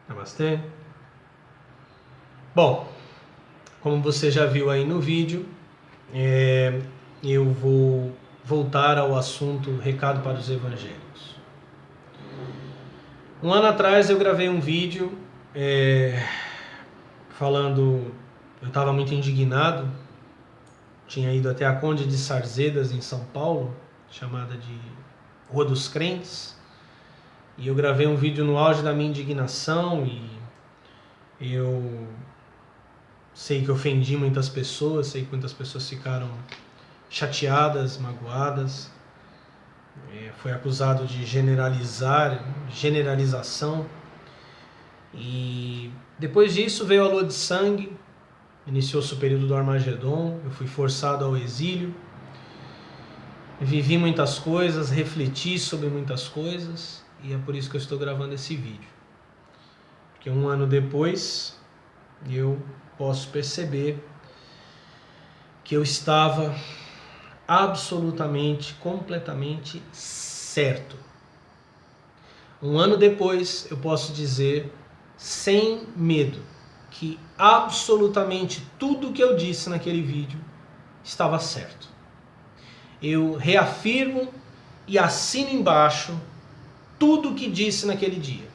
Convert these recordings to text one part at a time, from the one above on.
Namastê. Bom, como você já viu aí no vídeo, eu vou voltar ao assunto Recado para os Evangélicos. Um ano atrás eu gravei um vídeo falando, eu estava muito indignado, tinha ido até a Conde de Sarzedas em São Paulo, chamada de Rua dos Crentes, e eu gravei um vídeo no auge da minha indignação e eu sei que ofendi muitas pessoas, sei que muitas pessoas ficaram chateadas, magoadas. Foi acusado de generalização. E depois disso veio a lua de sangue, iniciou-se o período do Armagedon, eu fui forçado ao exílio, vivi muitas coisas, refleti sobre muitas coisas, e é por isso que eu estou gravando esse vídeo. Porque um ano depois, eu posso perceber que eu estava absolutamente, completamente certo. Um ano depois, eu posso dizer, sem medo, que absolutamente tudo que eu disse naquele vídeo estava certo. Eu reafirmo e assino embaixo tudo o que disse naquele dia.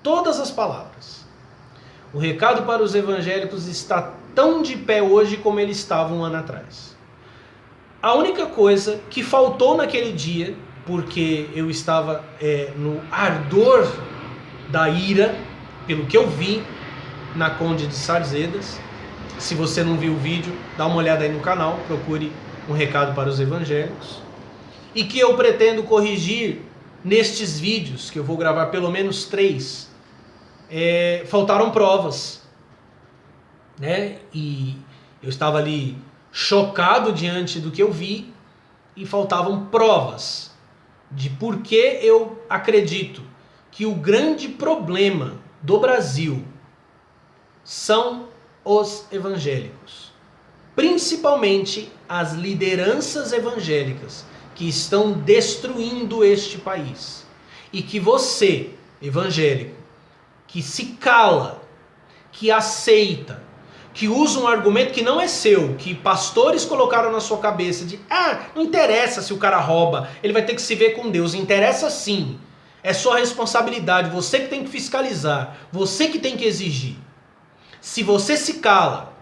Todas as palavras. O recado para os evangélicos está tão de pé hoje como ele estava um ano atrás. A única coisa que faltou naquele dia, porque eu estava no ardor da ira, pelo que eu vi na Conde de Sarzedas. Se você não viu o vídeo, dá uma olhada aí no canal, procure um recado para os evangélicos. E que eu pretendo corrigir nestes vídeos, que eu vou gravar pelo menos 3, faltaram provas, né? E eu estava ali chocado diante do que eu vi e faltavam provas de por que eu acredito que o grande problema do Brasil são os evangélicos, principalmente as lideranças evangélicas que estão destruindo este país, e que você, evangélico, que se cala, que aceita, que usa um argumento que não é seu, que pastores colocaram na sua cabeça de não interessa se o cara rouba, ele vai ter que se ver com Deus. Interessa sim, é sua responsabilidade, você que tem que fiscalizar, você que tem que exigir. Se você se cala,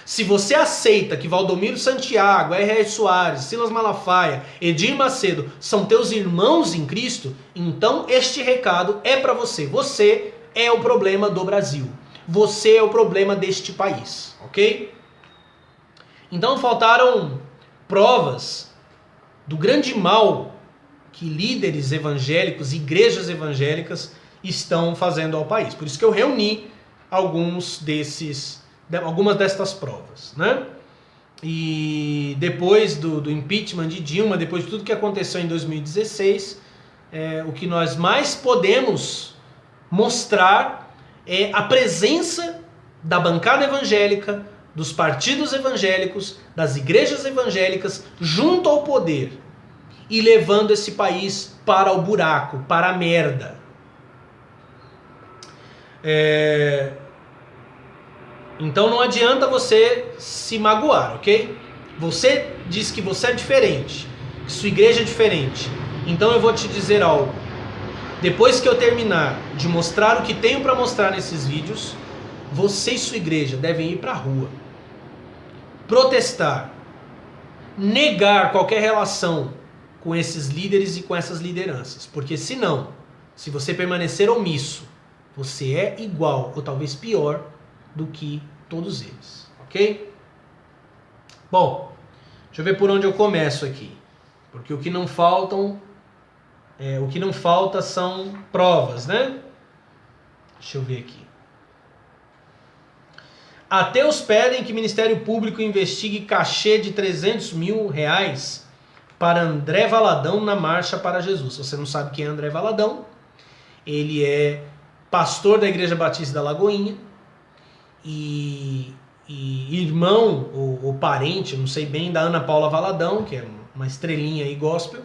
se você aceita que Valdomiro Santiago, R.R. Soares, Silas Malafaia, Edir Macedo são teus irmãos em Cristo, então este recado é para você. Você é o problema do Brasil. Você é o problema deste país, ok? Então faltaram provas do grande mal que líderes evangélicos, igrejas evangélicas estão fazendo ao país. Por isso que eu reuni algumas destas provas, né? E depois do impeachment de Dilma, depois de tudo que aconteceu em 2016, o que nós mais podemos mostrar é a presença da bancada evangélica, dos partidos evangélicos, das igrejas evangélicas junto ao poder e levando esse país para o buraco, para a merda. Então não adianta você se magoar, ok? Você diz que você é diferente, que sua igreja é diferente. Então eu vou te dizer algo. Depois que eu terminar de mostrar o que tenho para mostrar nesses vídeos, você e sua igreja devem ir para a rua, protestar, negar qualquer relação com esses líderes e com essas lideranças. Porque senão, se você permanecer omisso, você é igual ou talvez pior do que todos eles, ok? Bom, deixa eu ver por onde eu começo aqui, porque o que não falta são provas, né? Deixa eu ver aqui. Ateus pedem que o Ministério Público investigue cachê de R$300 mil para André Valadão na Marcha para Jesus. Se você não sabe quem é André Valadão, ele é pastor da Igreja Batista da Lagoinha e irmão ou parente, não sei bem, da Ana Paula Valadão, que é uma estrelinha aí gospel.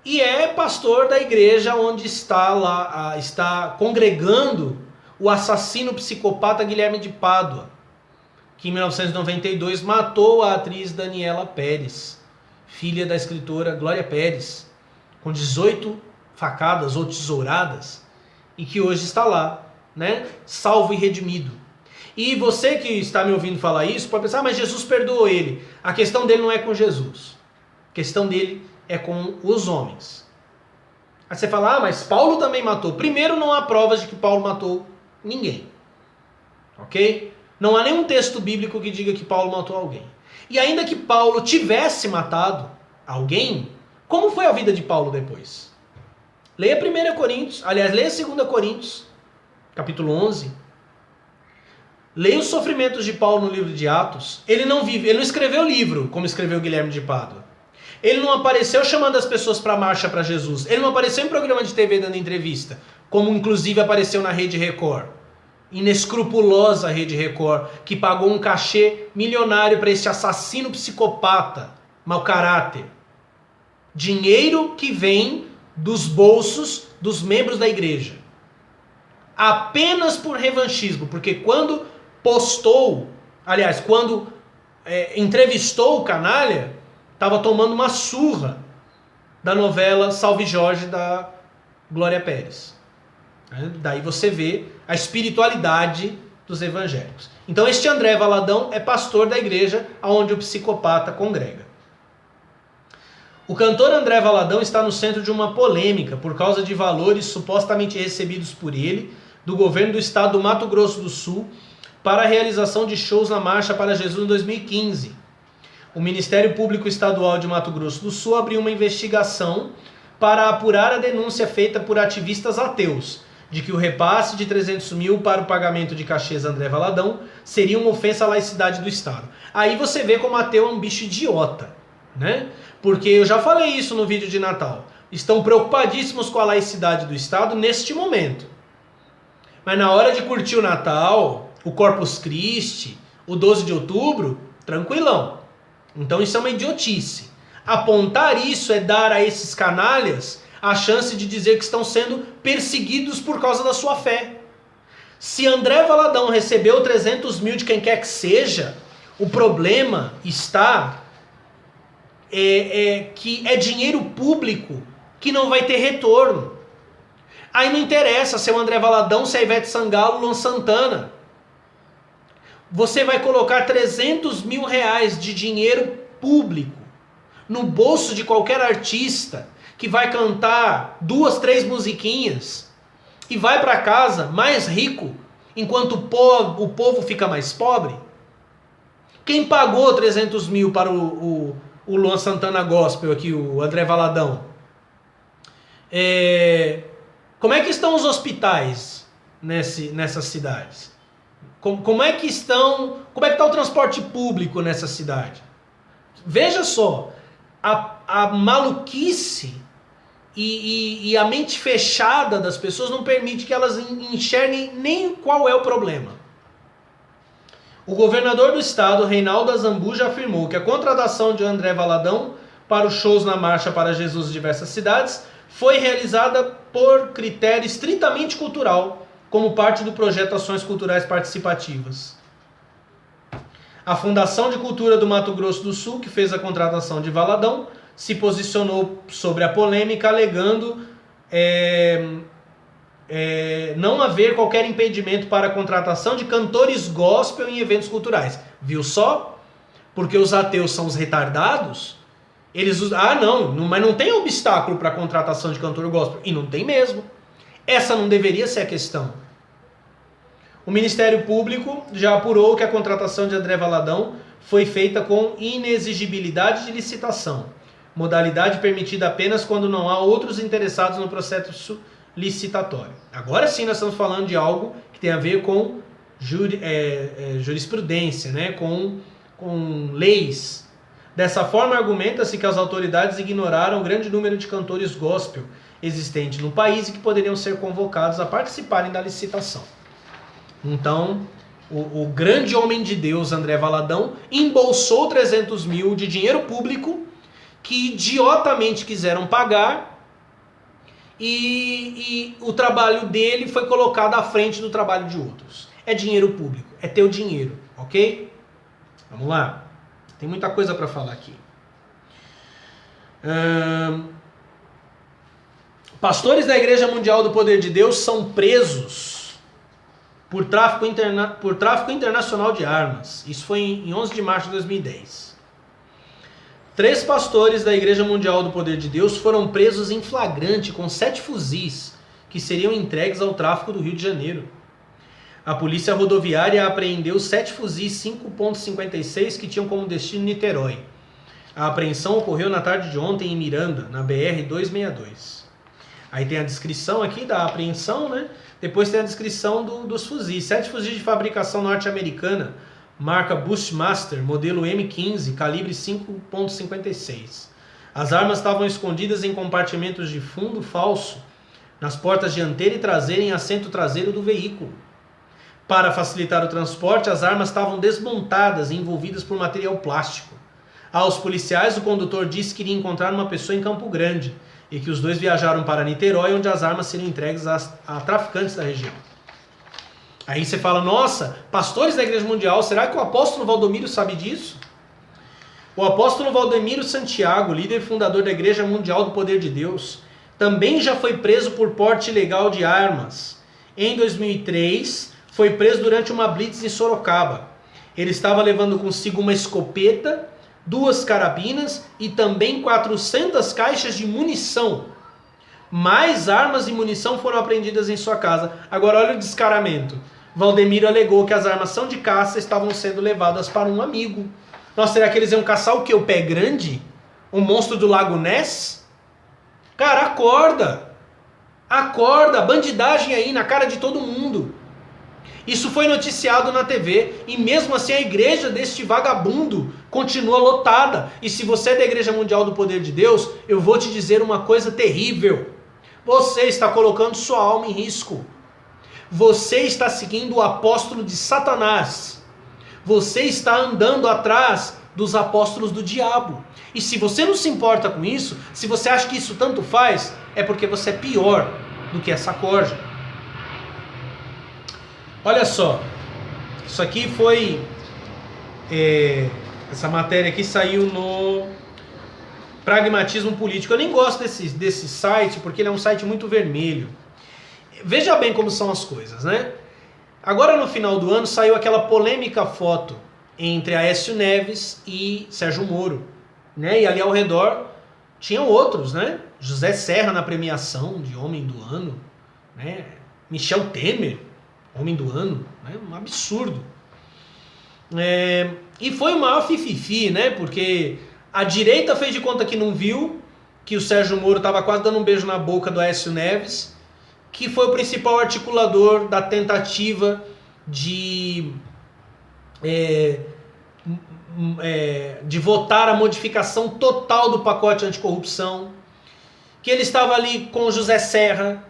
e é pastor da igreja onde está congregando o assassino psicopata Guilherme de Pádua, que em 1992 matou a atriz Daniela Pérez, filha da escritora Glória Pérez, com 18 facadas ou tesouradas, e que hoje está lá, né, salvo e redimido. E você que está me ouvindo falar isso pode pensar, mas Jesus perdoou ele. A questão dele não é com Jesus. A questão dele é com os homens. Aí você fala, mas Paulo também matou. Primeiro, não há provas de que Paulo matou ninguém. Ok? Não há nenhum texto bíblico que diga que Paulo matou alguém. E ainda que Paulo tivesse matado alguém, como foi a vida de Paulo depois? Leia 1 Coríntios, aliás, leia 2 Coríntios, capítulo 11. Leia os sofrimentos de Paulo no livro de Atos. Ele não escreveu livro, como escreveu Guilherme de Pádua. Ele não apareceu chamando as pessoas para a marcha para Jesus. Ele não apareceu em programa de TV dando entrevista, como inclusive apareceu na Rede Record. Inescrupulosa Rede Record, que pagou um cachê milionário para esse assassino psicopata, mau caráter. Dinheiro que vem dos bolsos dos membros da igreja. Apenas por revanchismo, porque quando entrevistou o canalha, estava tomando uma surra da novela Salve Jorge da Glória Pérez. Daí você vê a espiritualidade dos evangélicos. Então este André Valadão é pastor da igreja onde o psicopata congrega. O cantor André Valadão está no centro de uma polêmica por causa de valores supostamente recebidos por ele do governo do estado do Mato Grosso do Sul para a realização de shows na Marcha para Jesus em 2015. O Ministério Público Estadual de Mato Grosso do Sul abriu uma investigação para apurar a denúncia feita por ativistas ateus de que o repasse de 300 mil para o pagamento de cachês a André Valadão seria uma ofensa à laicidade do Estado. Aí você vê como ateu é um bicho idiota, né? Porque eu já falei isso no vídeo de Natal. Estão preocupadíssimos com a laicidade do Estado neste momento. Mas na hora de curtir o Natal, o Corpus Christi, o 12 de outubro, tranquilão. Então isso é uma idiotice. Apontar isso é dar a esses canalhas a chance de dizer que estão sendo perseguidos por causa da sua fé. Se André Valadão recebeu 300 mil de quem quer que seja, o problema está que é dinheiro público que não vai ter retorno. Aí não interessa se é o André Valadão, se é Ivete Sangalo, Luan Santana. Você vai colocar 300 mil reais de dinheiro público no bolso de qualquer artista que vai cantar 2, 3 musiquinhas e vai para casa mais rico, enquanto o povo fica mais pobre? Quem pagou 300 mil para o Luan Santana Gospel aqui, o André Valadão? Como é que estão os hospitais nessas cidades? Como é que está o transporte público nessa cidade? Veja só, a maluquice e a mente fechada das pessoas não permite que elas enxerguem nem qual é o problema. O governador do estado, Reinaldo Azambuja, afirmou que a contratação de André Valadão para os shows na Marcha para Jesus em diversas cidades foi realizada por critério estritamente cultural, como parte do projeto Ações Culturais Participativas. A Fundação de Cultura do Mato Grosso do Sul, que fez a contratação de Valadão, se posicionou sobre a polêmica, alegando não haver qualquer impedimento para a contratação de cantores gospel em eventos culturais. Viu só? Porque os ateus são os retardados, eles usam, mas não tem obstáculo para a contratação de cantor gospel. E não tem mesmo. Essa não deveria ser a questão. O Ministério Público já apurou que a contratação de André Valadão foi feita com inexigibilidade de licitação, modalidade permitida apenas quando não há outros interessados no processo licitatório. Agora sim nós estamos falando de algo que tem a ver com jurisprudência, né? com leis. Dessa forma, argumenta-se que as autoridades ignoraram o grande número de cantores gospel existente no país e que poderiam ser convocados a participarem da licitação. Então, o grande homem de Deus, André Valadão, embolsou 300 mil de dinheiro público que idiotamente quiseram pagar e o trabalho dele foi colocado à frente do trabalho de outros. É dinheiro público, é teu dinheiro, ok? Vamos lá, tem muita coisa para falar aqui. Pastores da Igreja Mundial do Poder de Deus são presos por tráfico internacional de armas. Isso foi em 11 de março de 2010. 3 pastores da Igreja Mundial do Poder de Deus foram presos em flagrante com 7 fuzis que seriam entregues ao tráfico do Rio de Janeiro. A polícia rodoviária apreendeu 7 fuzis 5.56 que tinham como destino Niterói. A apreensão ocorreu na tarde de ontem em Miranda, na BR-262. Aí tem a descrição aqui da apreensão, né? Depois tem a descrição dos fuzis. 7 fuzis de fabricação norte-americana, marca Bushmaster, modelo M15, calibre 5.56. As armas estavam escondidas em compartimentos de fundo falso, nas portas dianteira e traseira e em assento traseiro do veículo. Para facilitar o transporte, as armas estavam desmontadas e envolvidas por material plástico. Aos policiais, o condutor disse que iria encontrar uma pessoa em Campo Grande e que os dois viajaram para Niterói, onde as armas seriam entregues a traficantes da região. Aí você fala, nossa, pastores da Igreja Mundial, será que o apóstolo Valdomiro sabe disso? O apóstolo Valdomiro Santiago, líder fundador da Igreja Mundial do Poder de Deus, também já foi preso por porte ilegal de armas. Em 2003, foi preso durante uma blitz em Sorocaba. Ele estava levando consigo uma escopeta, 2 carabinas e também 400 caixas de munição. Mais armas e munição foram apreendidas em sua casa. Agora olha o descaramento. Valdemiro alegou que as armas de caça estavam sendo levadas para um amigo. Nossa, será que eles iam caçar o quê? O pé grande? O monstro do Lago Ness? Cara, acorda! Acorda! Bandidagem aí na cara de todo mundo. Isso foi noticiado na TV e mesmo assim a igreja deste vagabundo continua lotada. E se você é da Igreja Mundial do Poder de Deus, eu vou te dizer uma coisa terrível. Você está colocando sua alma em risco. Você está seguindo o apóstolo de Satanás. Você está andando atrás dos apóstolos do diabo. E se você não se importa com isso, se você acha que isso tanto faz, é porque você é pior do que essa corja. Olha só, isso aqui foi, essa matéria aqui saiu no Pragmatismo Político. Eu nem gosto desse site, porque ele é um site muito vermelho. Veja bem como são as coisas, né? Agora no final do ano saiu aquela polêmica foto entre Aécio Neves e Sérgio Moro, né? E ali ao redor tinham outros, né? José Serra na premiação de Homem do Ano, né? Michel Temer, Homem do Ano, né? Um absurdo. E foi o maior fififi, né? Porque a direita fez de conta que não viu, que o Sérgio Moro estava quase dando um beijo na boca do Aécio Neves, que foi o principal articulador da tentativa de votar a modificação total do pacote anticorrupção, que ele estava ali com o José Serra,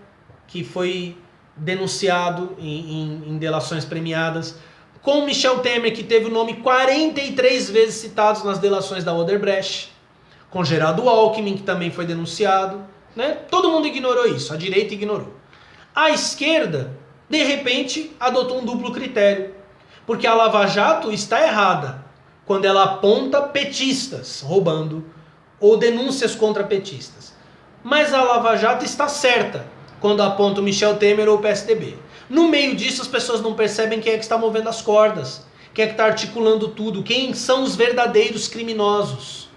que foi denunciado em delações premiadas, com o Michel Temer, que teve o nome 43 vezes citado nas delações da Odebrecht, com Geraldo Alckmin, que também foi denunciado, né? Todo mundo ignorou isso, a direita ignorou. A esquerda, de repente, adotou um duplo critério, porque a Lava Jato está errada quando ela aponta petistas roubando ou denúncias contra petistas. Mas a Lava Jato está certa quando aponta o Michel Temer ou o PSDB. No meio disso, as pessoas não percebem quem é que está movendo as cordas, quem é que está articulando tudo, quem são os verdadeiros criminosos.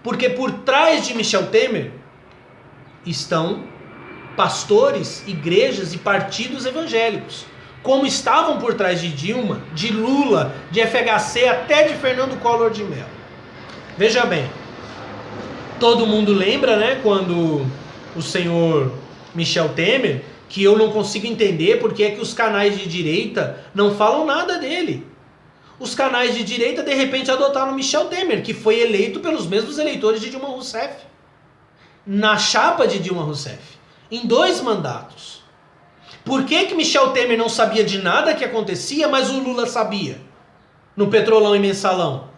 Porque por trás de Michel Temer estão pastores, igrejas e partidos evangélicos, como estavam por trás de Dilma, de Lula, de FHC, até de Fernando Collor de Mello. Veja bem, todo mundo lembra, né, quando o senhor Michel Temer, que eu não consigo entender porque é que os canais de direita não falam nada dele. Os canais de direita de repente adotaram Michel Temer, que foi eleito pelos mesmos eleitores de Dilma Rousseff, na chapa de Dilma Rousseff, em 2 mandatos. Por que Michel Temer não sabia de nada que acontecia, mas o Lula sabia? No Petrolão e Mensalão.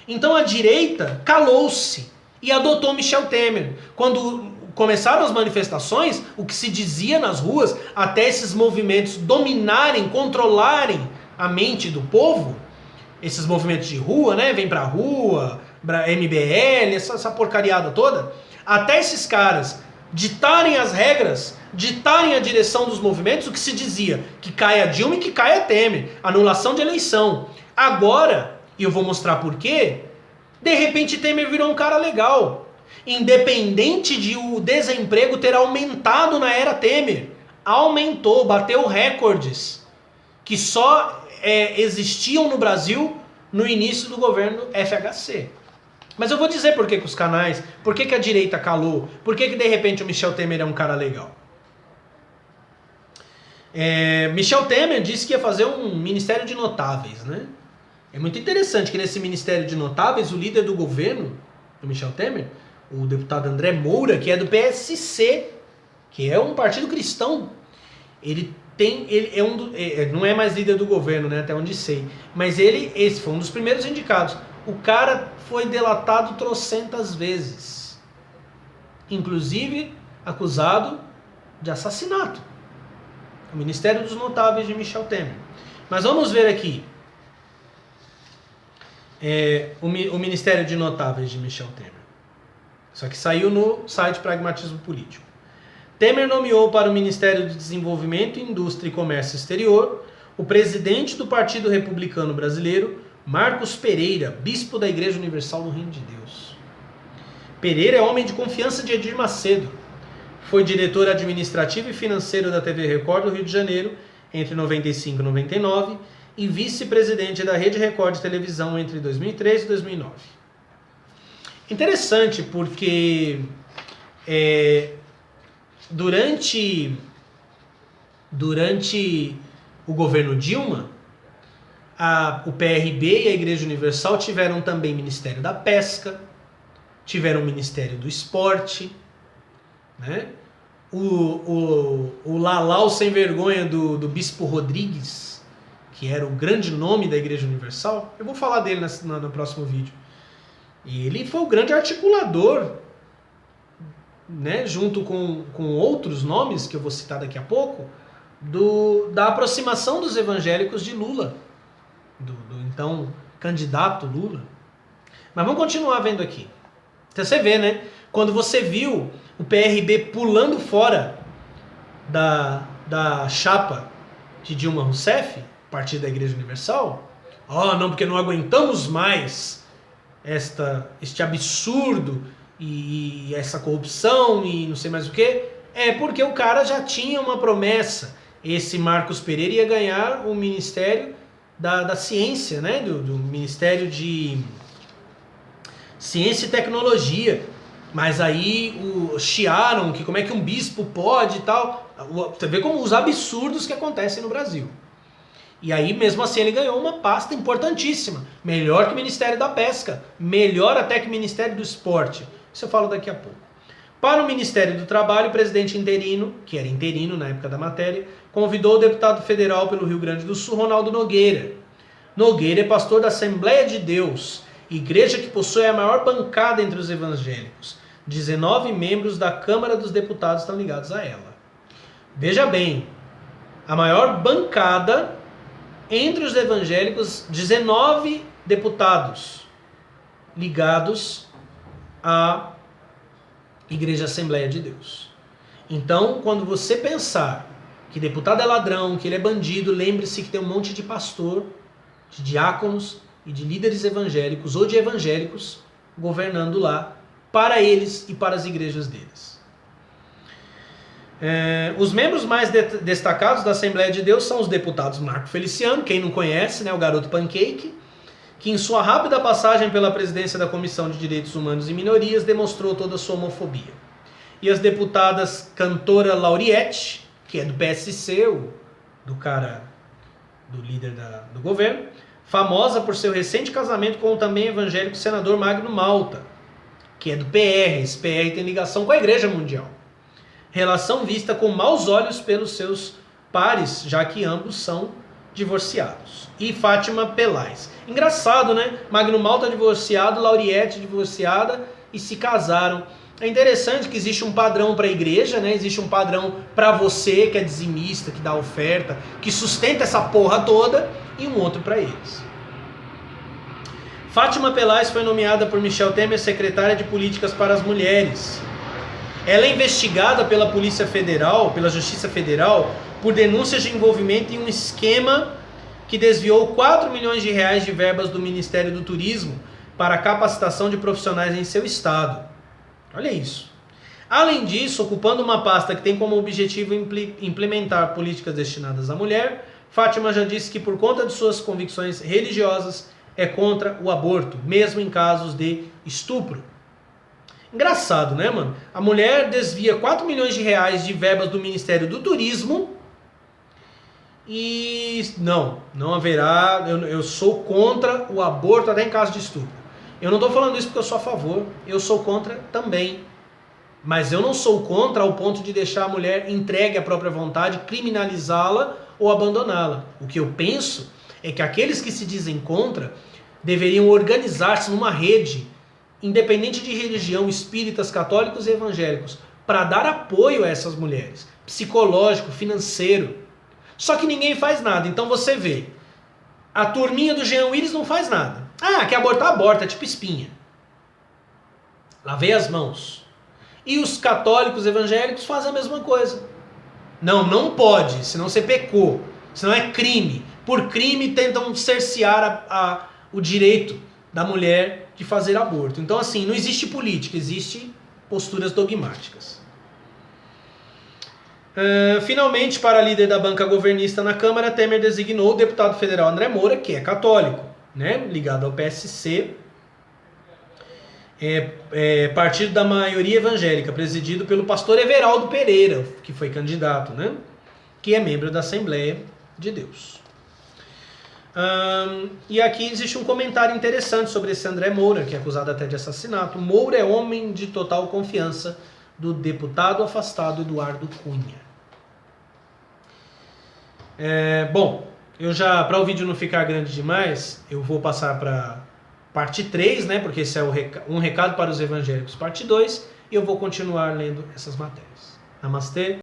Então a direita calou-se e adotou Michel Temer. Quando começaram as manifestações, o que se dizia nas ruas, até esses movimentos dominarem, controlarem a mente do povo, esses movimentos de rua, né? Vem pra rua, MBL, essa porcariada toda, até esses caras ditarem as regras, ditarem a direção dos movimentos, o que se dizia, que caia Dilma e que caia Temer, anulação de eleição. Agora, e eu vou mostrar por quê, de repente Temer virou um cara legal. Independente de o desemprego ter aumentado na era Temer. Aumentou, bateu recordes que só existiam no Brasil no início do governo FHC. Mas eu vou dizer por que os canais, por que a direita calou, por que de repente o Michel Temer é um cara legal. Michel Temer disse que ia fazer um ministério de notáveis, né? É muito interessante que nesse ministério de notáveis, o líder do governo, do Michel Temer, o deputado André Moura, que é do PSC, que é um partido cristão, não é mais líder do governo, né, até onde sei, mas esse foi um dos primeiros indicados. O cara foi delatado trocentas vezes, inclusive acusado de assassinato. O Ministério dos Notáveis de Michel Temer. Mas vamos ver aqui o Ministério de Notáveis de Michel Temer. Só que saiu no site Pragmatismo Político. Temer nomeou para o Ministério de Desenvolvimento, Indústria e Comércio Exterior o presidente do Partido Republicano Brasileiro, Marcos Pereira, bispo da Igreja Universal do Reino de Deus. Pereira é homem de confiança de Edir Macedo. Foi diretor administrativo e financeiro da TV Record do Rio de Janeiro entre 95 e 99 e vice-presidente da Rede Record de televisão entre 2003 e 2009. Interessante porque durante o governo Dilma, o PRB e a Igreja Universal tiveram também Ministério da Pesca, tiveram o Ministério do Esporte, né? O Lalau sem vergonha do Bispo Rodrigues, que era o grande nome da Igreja Universal, eu vou falar dele no próximo vídeo. E ele foi o grande articulador, né, junto com outros nomes que eu vou citar daqui a pouco, da aproximação dos evangélicos de Lula, do então candidato Lula. Mas vamos continuar vendo aqui. Então você vê, né? Quando você viu o PRB pulando fora da chapa de Dilma Rousseff, partido da Igreja Universal, não, porque não aguentamos mais este absurdo e essa corrupção e não sei mais o que, porque o cara já tinha uma promessa. Esse Marcos Pereira ia ganhar o Ministério da Ciência, né? do Ministério de Ciência e Tecnologia. Mas aí chiaram que como é que um bispo pode e tal. Você vê como os absurdos que acontecem no Brasil. E aí, mesmo assim, ele ganhou uma pasta importantíssima. Melhor que o Ministério da Pesca. Melhor até que o Ministério do Esporte. Isso eu falo daqui a pouco. Para o Ministério do Trabalho, o presidente interino, que era interino na época da matéria, convidou o deputado federal pelo Rio Grande do Sul, Ronaldo Nogueira. Nogueira é pastor da Assembleia de Deus, igreja que possui a maior bancada entre os evangélicos. 19 membros da Câmara dos Deputados estão ligados a ela. Veja bem, a maior bancada entre os evangélicos, 19 deputados ligados à Igreja Assembleia de Deus. Então, quando você pensar que deputado é ladrão, que ele é bandido, lembre-se que tem um monte de pastor, de diáconos e de líderes evangélicos ou de evangélicos governando lá para eles e para as igrejas deles. Os membros mais destacados da Assembleia de Deus são os deputados Marco Feliciano, quem não conhece, né, o garoto pancake, que em sua rápida passagem pela presidência da Comissão de Direitos Humanos e Minorias demonstrou toda a sua homofobia. E as deputadas Cantora Lauriette, que é do PSC, do líder do governo, famosa por seu recente casamento com o também evangélico senador Magno Malta, que é do PR. Esse PR tem ligação com a Igreja Mundial. Relação vista com maus olhos pelos seus pares, já que ambos são divorciados. E Fátima Pelais. Engraçado, né? Magno Malta divorciado, Lauriette divorciada e se casaram É interessante que existe um padrão para a igreja, né? Existe um padrão para você que é dizimista, que dá oferta, que sustenta essa porra toda, e um outro para eles. Fátima Pelais foi nomeada por Michel Temer secretária de Políticas para as Mulheres. Ela é investigada pela Polícia Federal, pela Justiça Federal, por denúncias de envolvimento em um esquema que desviou 4 milhões de reais de verbas do Ministério do Turismo para a capacitação de profissionais em seu estado. Olha isso. Além disso, ocupando uma pasta que tem como objetivo implementar políticas destinadas à mulher, Fátima já disse que por conta de suas convicções religiosas é contra o aborto, mesmo em casos de estupro. Engraçado, né, mano? A mulher desvia 4 milhões de reais de verbas do Ministério do Turismo e não haverá, eu sou contra o aborto até em caso de estupro. Eu não estou falando isso porque eu sou a favor, eu sou contra também. Mas eu não sou contra ao ponto de deixar a mulher entregue à própria vontade, criminalizá-la ou abandoná-la. O que eu penso é que aqueles que se dizem contra deveriam organizar-se numa rede, independente de religião, espíritas, católicos e evangélicos, para dar apoio a essas mulheres, psicológico, financeiro. Só que ninguém faz nada. Então você vê, a turminha do Jean Willis não faz nada. Ah, quer abortar, aborta, é tipo espinha. Lavei as mãos. E os católicos evangélicos fazem a mesma coisa. Não pode, senão você pecou. Senão é crime. Por crime tentam cercear o direito da mulher de fazer aborto. Então assim, não existe política, existe posturas dogmáticas. Finalmente, para a líder da banca governista na Câmara, Temer designou o deputado federal André Moura, que é católico, né, ligado ao PSC, partido da maioria evangélica, presidido pelo pastor Everaldo Pereira, que foi candidato, né, que é membro da Assembleia de Deus. E aqui existe um comentário interessante sobre esse André Moura, que é acusado até de assassinato. Moura é homem de total confiança do deputado afastado Eduardo Cunha. Bom, para o vídeo não ficar grande demais, eu vou passar para parte 3, né, porque esse é um recado para os evangélicos, parte 2, e eu vou continuar lendo essas matérias. Namastê.